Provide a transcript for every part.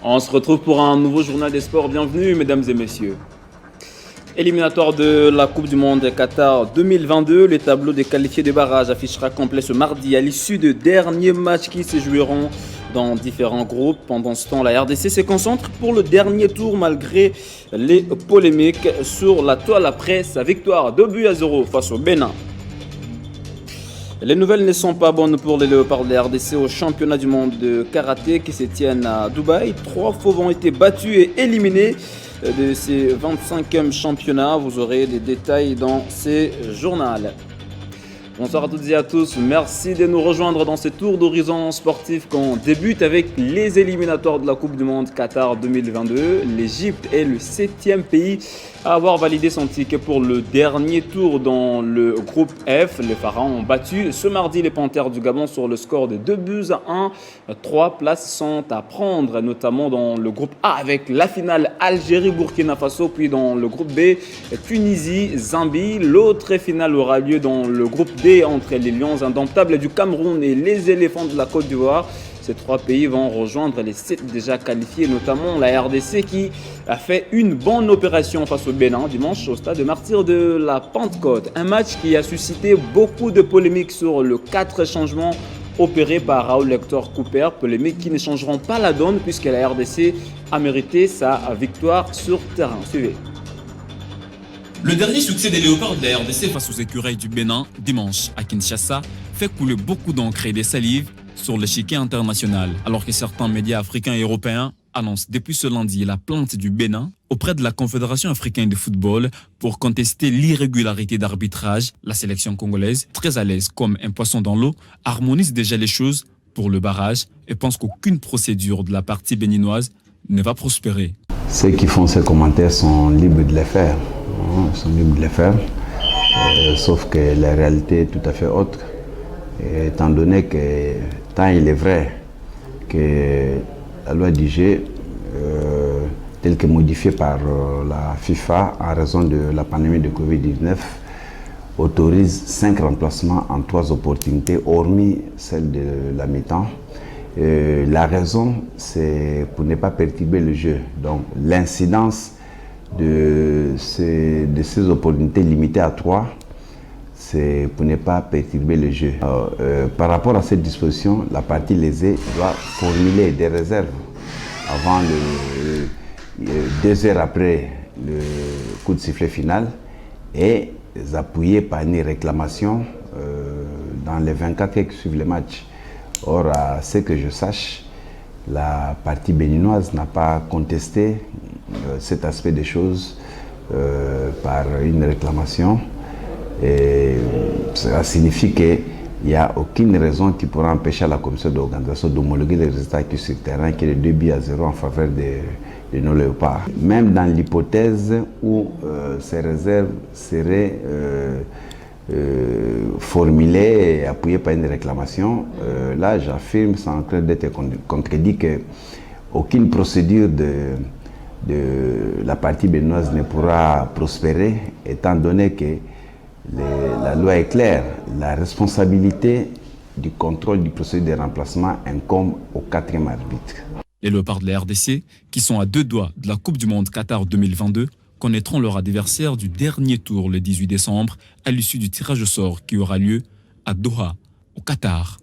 On se retrouve pour un nouveau journal des sports. Bienvenue, mesdames et messieurs. Éliminatoire de la Coupe du Monde Qatar 2022. Le tableau des qualifiés de barrage affichera complet ce mardi à l'issue de derniers matchs qui se joueront dans différents groupes. Pendant ce temps, la RDC se concentre pour le dernier tour malgré les polémiques sur la toile après sa victoire 2-0 face au Bénin. Les nouvelles ne sont pas bonnes pour les Léopards de la RDC au championnat du monde de karaté qui se tiennent à Dubaï. 3 fauves ont été battus et éliminés de ces 25e championnats. Vous aurez des détails dans ces journaux. Bonsoir à toutes et à tous, merci de nous rejoindre dans ce tour d'horizon sportif qu'on débute avec les éliminatoires de la Coupe du Monde Qatar 2022. L'Égypte est le 7e pays à avoir validé son ticket pour le dernier tour dans le groupe F. Les Pharaons ont battu ce mardi les Panthères du Gabon sur le score de 2-1. 3 places sont à prendre, notamment dans le groupe A avec la finale Algérie-Burkina Faso, puis dans le groupe B, Tunisie-Zambie. L'autre finale aura lieu dans le groupe D entre les Lions indomptables du Cameroun et les éléphants de la Côte d'Ivoire. Ces 3 pays vont rejoindre les 7 déjà qualifiés, notamment la RDC qui a fait une bonne opération face au Bénin dimanche au stade de Martyrs de la Pentecôte. Un match qui a suscité beaucoup de polémiques sur le 4 changements opérés par Raoul Hector Cooper. Polémiques qui ne changeront pas la donne puisque la RDC a mérité sa victoire sur terrain. Suivez. Le dernier succès des Léopards de la RDC face aux écureuils du Bénin, dimanche à Kinshasa, fait couler beaucoup d'encre et des salives sur l'échiquier international, alors que certains médias africains et européens annoncent depuis ce lundi la plainte du Bénin auprès de la Confédération africaine de football pour contester l'irrégularité d'arbitrage. La sélection congolaise, très à l'aise comme un poisson dans l'eau, harmonise déjà les choses pour le barrage et pense qu'aucune procédure de la partie béninoise ne va prospérer. Ceux qui font ces commentaires sont libres de les faire. Ils sont libres de les faire, sauf que la réalité est tout à fait autre. Et étant donné que, tant il est vrai que la loi du jeu, telle que modifiée par la FIFA en raison de la pandémie de Covid-19, autorise 5 remplacements en 3 opportunités, hormis celle de la mi-temps. La raison, c'est pour ne pas perturber le jeu. Donc l'incidence de ces opportunités limitées à 3, c'est pour ne pas perturber le jeu. Par rapport à cette disposition, la partie lésée doit formuler des réserves avant 2 heures après le coup de sifflet final et les appuyer par une réclamation dans les 24 heures qui suivent le match. Or, à ce que je sache, la partie béninoise n'a pas contesté cet aspect des choses par une réclamation. Et cela signifie qu'il n'y a aucune raison qui pourra empêcher la commission d'organisation d'homologuer les résultats acquis sur le terrain, qui est de 2-0 en faveur de nos léopards. Même dans l'hypothèse où ces réserves seraient formulées et appuyées par une réclamation, là j'affirme sans crainte d'être contredit qu'aucune procédure de la partie béninoise ne pourra prospérer, étant donné que la loi est claire. La responsabilité du contrôle du procédé de remplacement incombe au 4e arbitre. Les Léopards de la RDC, qui sont à 2 doigts de la Coupe du Monde Qatar 2022, connaîtront leur adversaire du dernier tour le 18 décembre à l'issue du tirage au sort qui aura lieu à Doha, au Qatar.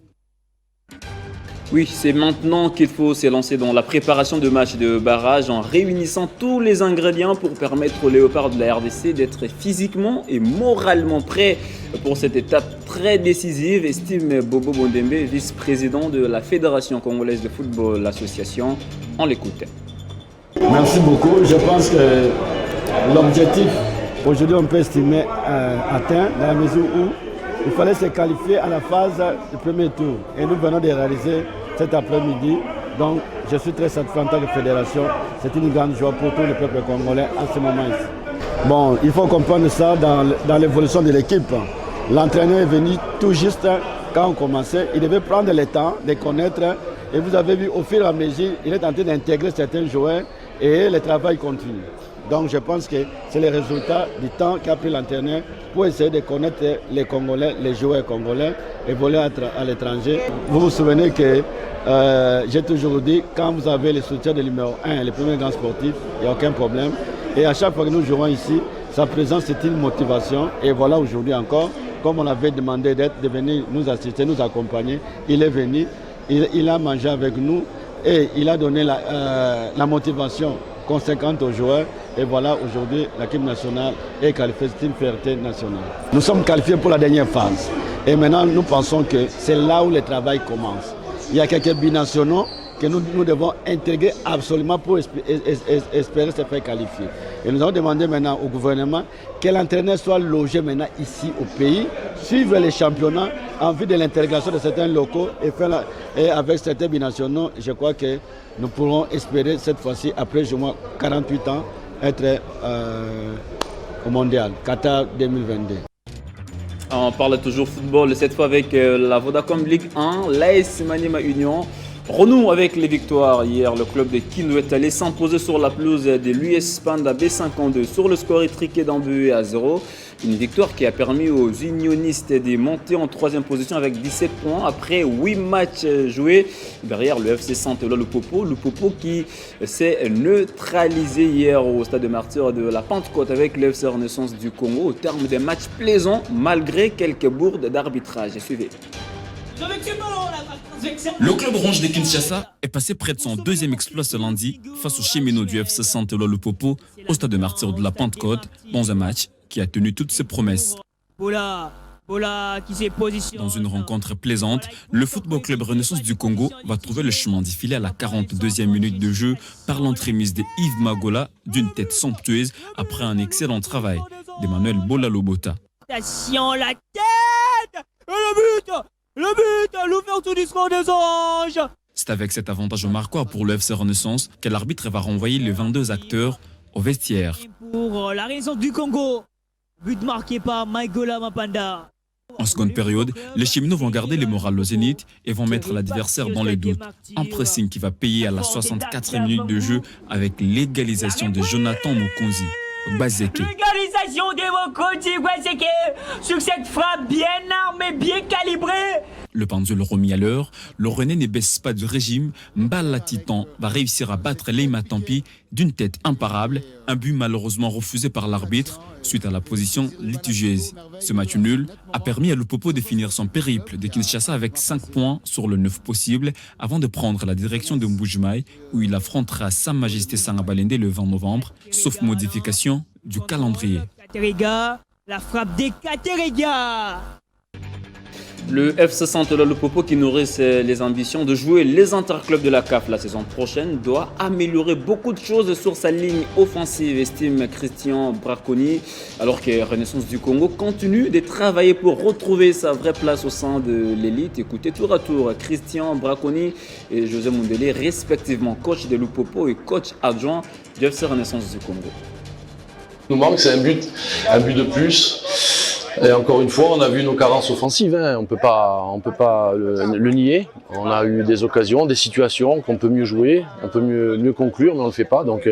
Oui, c'est maintenant qu'il faut se lancer dans la préparation de matchs de barrage en réunissant tous les ingrédients pour permettre aux Léopards de la RDC d'être physiquement et moralement prêts pour cette étape très décisive, estime Bobo Bondembe, vice-président de la Fédération congolaise de football association. On l'écoute. Merci beaucoup. Je pense que l'objectif, aujourd'hui, on peut estimer atteint dans la mesure où il fallait se qualifier à la phase du premier tour. Et nous venons de réaliser cet après-midi. Donc, je suis très satisfait en tant que fédération. C'est une grande joie pour tout le peuple congolais en ce moment ici. Bon, il faut comprendre ça dans l'évolution de l'équipe. L'entraîneur est venu tout juste quand on commençait. Il devait prendre le temps de connaître. Et vous avez vu, au fur et à mesure, il est en train d'intégrer certains joueurs. et le travail continue. Donc je pense que c'est le résultat du temps qu'a pris l'entraîneur pour essayer de connaître les Congolais, les joueurs congolais évoluer à l'étranger. Vous vous souvenez que j'ai toujours dit, quand vous avez le soutien de numéro 1, le premier grand sportif, il n'y a aucun problème. Et à chaque fois que nous jouons ici, sa présence c'est une motivation. Et voilà aujourd'hui encore, comme on avait demandé de venir nous assister, nous accompagner, il est venu, il a mangé avec nous et il a donné la motivation conséquente aux joueurs. Et voilà, aujourd'hui, l'équipe nationale est qualifiée, c'est une fierté nationale. Nous sommes qualifiés pour la dernière phase. Et maintenant, nous pensons que c'est là où le travail commence. Il y a quelques binationaux que nous devons intégrer absolument pour espérer se faire qualifier. Et nous avons demandé maintenant au gouvernement que l'entraîneur soit logé maintenant ici au pays, suivre les championnats en vue de l'intégration de certains locaux et avec certains binationaux, je crois que nous pourrons espérer cette fois-ci, après au moins 48 ans, être au mondial, Qatar 2022. On parle toujours football, cette fois avec la Vodacom Ligue 1, l'AS Maniema Union renoue avec les victoires. Hier, le club de Kindu est allé s'imposer sur la pelouse de l'US Panda B52 sur le score étriqué d'un but à 0. Une victoire qui a permis aux unionistes de monter en 3e position avec 17 points après 8 matchs joués. Derrière le FC Saint-Eloi Lupopo qui s'est neutralisé hier au stade de Martyrs de la Pentecôte avec le FC Renaissance du Congo au terme des matchs plaisants malgré quelques bourdes d'arbitrage. Suivez. Le club rouge de Kinshasa est passé près de son 2e exploit ce lundi face aux cheminots du FC Saint-Eloi Lupopo au stade de Martyrs de la Pentecôte dans un match qui a tenu toutes ses promesses. Dans une rencontre plaisante, le Football Club Renaissance du Congo va trouver le chemin d'y à la 42e minute de jeu par l'entremise de Yves Magola d'une tête somptueuse après un excellent travail d'Emmanuel Bola-Lobota. Attention, la tête! Le but! L'ouverture du score des Oranges! C'est avec cet avantage marquant pour le FC Renaissance que l'arbitre va renvoyer les 22 acteurs au vestiaire. Pour la Renaissance du Congo, but marqué par Maïgola Mapanda. En seconde période, les cheminots vont garder le moral au zénith et vont mettre l'adversaire dans les doutes. Un pressing qui va payer à la 64e minute de jeu avec l'égalisation de Jonathan Mokonzi. Bazeke. L'égalisation de Mokonzi Bazeke sur cette frappe bien armée, bien calibrée. Le pendule remis à l'heure, le René ne baisse pas de régime. Mbala Titan va réussir à battre Leima Tampi d'une tête imparable. Un but malheureusement refusé par l'arbitre suite à la position litigieuse. Ce match nul a permis à Lupopo de finir son périple de Kinshasa avec 5 points sur le 9 possible avant de prendre la direction de Mbujimaï où il affrontera Sa Majesté Sangabalende le 20 novembre, sauf modification du calendrier. Katerega, la frappe des Katerega. Le FC Saint-Eloi Lupopo qui nourrit les ambitions de jouer les interclubs de la CAF la saison prochaine doit améliorer beaucoup de choses sur sa ligne offensive, estime Christian Braconi, alors que Renaissance du Congo continue de travailler pour retrouver sa vraie place au sein de l'élite. Écoutez tour à tour Christian Braconi et José Mundele, respectivement coach de Lupopo et coach adjoint du FC Renaissance du Congo. Nous manque, c'est un but de plus. Et encore une fois, on a vu nos carences offensives, hein. On peut pas le nier. On a eu des occasions, des situations qu'on peut mieux jouer, on peut mieux conclure, mais on ne le fait pas. Donc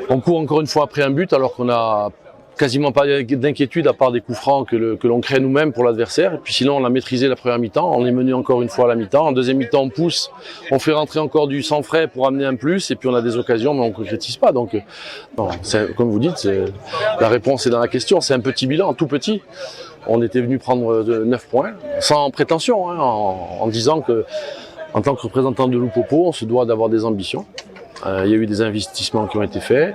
on court encore une fois après un but alors qu'on a quasiment pas d'inquiétude à part des coups francs que l'on crée nous-mêmes pour l'adversaire. Et puis sinon, on a maîtrisé la première mi-temps, on est mené encore une fois à la mi-temps. En deuxième mi-temps, on pousse, on fait rentrer encore du sang frais pour amener un plus, et puis on a des occasions, mais on ne concrétise pas. Donc, non, comme vous dites, la réponse est dans la question. C'est un petit bilan, tout petit. On était venu prendre 9 points, sans prétention, hein, en disant que, en tant que représentant de Lupopo, on se doit d'avoir des ambitions. Il y a eu des investissements qui ont été faits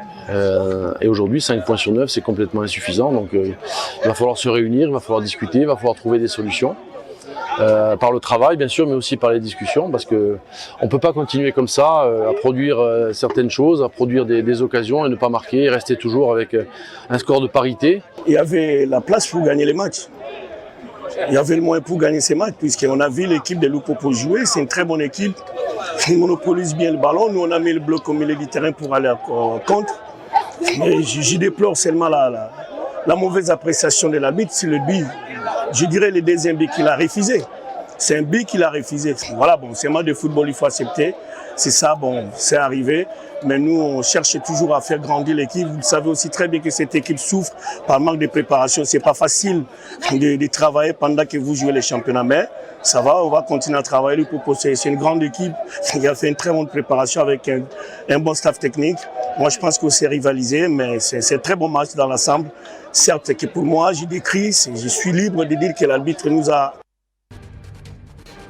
et aujourd'hui 5 points sur 9 c'est complètement insuffisant, donc il va falloir se réunir, il va falloir discuter, il va falloir trouver des solutions par le travail bien sûr mais aussi par les discussions parce qu'on ne peut pas continuer comme ça à produire certaines choses, à produire des occasions et ne pas marquer et rester toujours avec un score de parité. Il y avait la place pour gagner les matchs. Il y avait le moyen pour gagner ces matchs puisqu'on a vu l'équipe de Lupopo jouer, c'est une très bonne équipe. Ils monopolisent bien le ballon. Nous, on a mis le bloc au milieu du terrain pour aller contre. Mais j'y déplore seulement la mauvaise appréciation de l'arbitre. C'est le but. Je dirais le deuxième but qu'il a refusé. C'est un but qu'il a refusé. Voilà, bon, c'est un match de football, il faut accepter. C'est ça, bon, c'est arrivé. Mais nous, on cherche toujours à faire grandir l'équipe. Vous savez aussi très bien que cette équipe souffre par manque de préparation. C'est pas facile de travailler pendant que vous jouez les championnats. Mais ça va, on va continuer à travailler. C'est une grande équipe qui a fait une très bonne préparation avec un bon staff technique. Moi, je pense qu'on s'est rivalisé, mais c'est un très bon match dans l'ensemble. Certes, que pour moi, j'ai décrit, je suis libre de dire que l'arbitre nous a...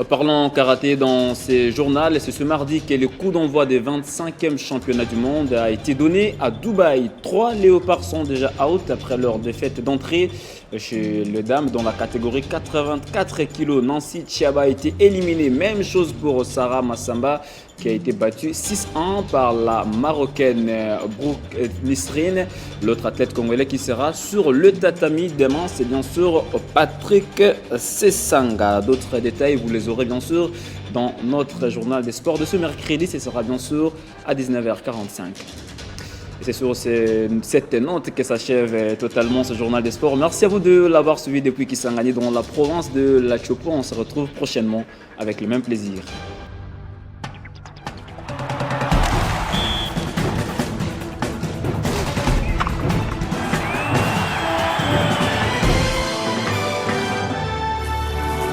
Parlons karaté dans ces journaux. C'est ce mardi que le coup d'envoi des 25e championnats du monde a été donné à Dubaï. 3 léopards sont déjà out après leur défaite d'entrée chez les dames dans la catégorie 84 kg. Nancy Chiaba a été éliminée. Même chose pour Sarah Massamba qui a été battue 6-1 par la Marocaine Brooke Nisrine. L'autre athlète congolais qui sera sur le tatami demain, c'est bien sûr Patrick Sessanga. D'autres détails, vous les aurez bien sûr dans notre journal des sports de ce mercredi. Ce sera bien sûr à 19h45. Et c'est sur cette note que s'achève totalement ce journal des sports. Merci à vous de l'avoir suivi depuis Kisangani dans la province de la Chopo. On se retrouve prochainement avec le même plaisir.